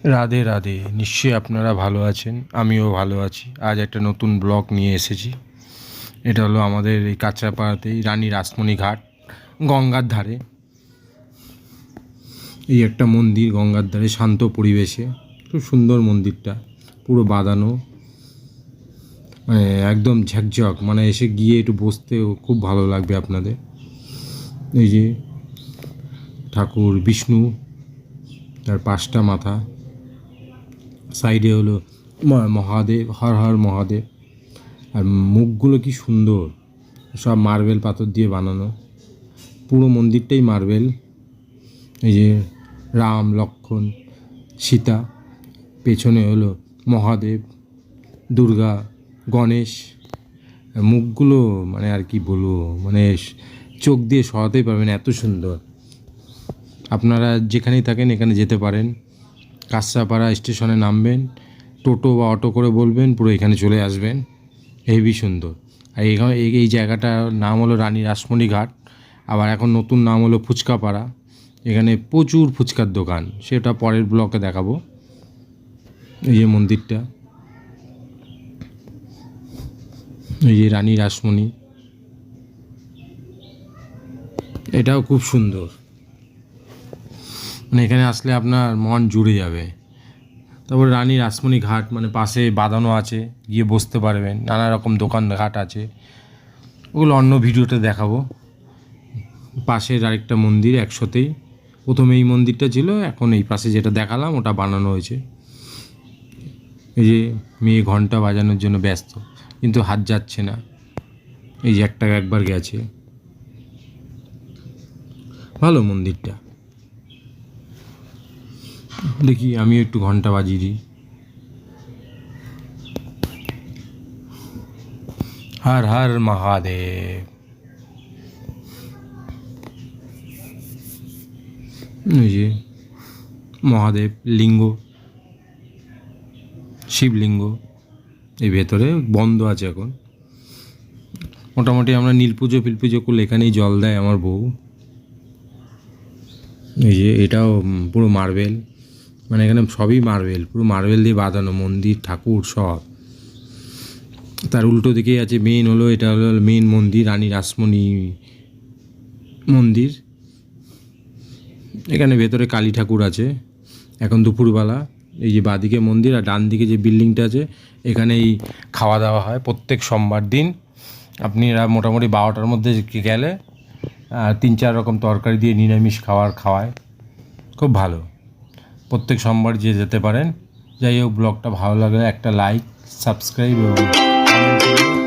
রাধে রাধে, নিশ্চয়ই আপনারা ভালো আছেন, আমিও ভালো আছি। আজ একটা নতুন ব্লগ নিয়ে এসেছি। এটা হলো আমাদের এই কাঁচরাপাড়াতেই রানী রাসমণি ঘাট, গঙ্গার ধারে। এই একটা মন্দির গঙ্গার ধারে, শান্ত পরিবেশে, খুব সুন্দর মন্দিরটা, পুরো বাঁধানো, মানে একদম ঝকঝক, মানে এসে গিয়ে একটু বসতেও খুব ভালো লাগবে আপনাদের। এই যে ঠাকুর বিষ্ণু, তার 5টা মাথা, সাইডে হলো মহাদেব, হর হর মহাদেব। আর মুখগুলো কি সুন্দর, সব মার্বেল পাথর দিয়ে বানানো, পুরো মন্দিরটাই মার্বেল। এই যে রাম লক্ষ্মণ সীতা, পেছনে হলো মহাদেব, দুর্গা, গণেশ। মুখগুলো মানে আর কি বলবো, মানে চোখ দিয়ে সরাতেই পারবেন, এত সুন্দর। আপনারা যেখানেই থাকেন এখানে যেতে পারেন। কাঁচরাপাড়া স্টেশনে নামবেন, টোটো বা অটো করে বলবেন, পুরো এখানে চলে আসবেন। হেবি সুন্দর। আর এখানে এই জায়গাটার নাম হলো রানী রাসমণি ঘাট, আবার এখন নতুন নাম হলো ফুচকাপাড়া। এখানে প্রচুর ফুচকার দোকান, সেটা পরের ব্লকে দেখাবো। এই যে মন্দিরটা, এই যে রানী রাসমণি, এটাও খুব সুন্দর। মানে এখানে আসলে আপনার মন জুড়ে যাবে। তারপরে রানী রাসমণি ঘাট, মানে পাশে বাঁধানো আছে, গিয়ে বসতে পারবেন, নানা রকম দোকান ঘাট আছে, ওগুলো অন্য ভিডিওতে দেখাবো। পাশের আরেকটা মন্দির একসাথেই, প্রথমে এই মন্দিরটা ছিল, এখন এই পাশে যেটা দেখালাম ওটা বানানো হয়েছে। এই যে মেয়ে ঘন্টা বাজানোর জন্য ব্যস্ত, কিন্তু হাত যাচ্ছে না। এই যে একবার গেছে। ভালো মন্দিরটা, দেখি আমি একটু ঘন্টা বাজিয়ে দিই। হর হর মহাদেব। এই যে মহাদেব লিঙ্গ, শিবলিঙ্গ, এই ভেতরে বন্ধ আছে এখন। মোটামুটি আমরা নীল পুজো ফিল পুজো করলে এখানেই জল দেয় আমার বউ। এই যে এটাও পুরো মার্বেল, মানে এখানে সবই মার্বেল, পুরো মার্বেল দিয়ে বাঁধানো মন্দির, ঠাকুর সব। তার উল্টো দিকেই আছে মেন, হলো এটা হলো মেন মন্দির, রানী রাসমণি মন্দির। এখানে ভেতরে কালী ঠাকুর আছে। এখন দুপুরবেলা, এই যে বাঁদিকে মন্দির আর ডান দিকে যে বিল্ডিংটা আছে, এখানেই খাওয়া দাওয়া হয় প্রত্যেক সোমবার দিন। আপনি মোটামুটি 12টার মধ্যে গেলে 3-4 রকম তরকারি দিয়ে নিরামিষ খাওয়ায়, খুব ভালো। প্রত্যেক সোমবার যেতে পারেন। যাই হোক, ব্লগটা ভালো লাগলে একটা লাইক, সাবস্ক্রাইব এবং কমেন্ট করুন।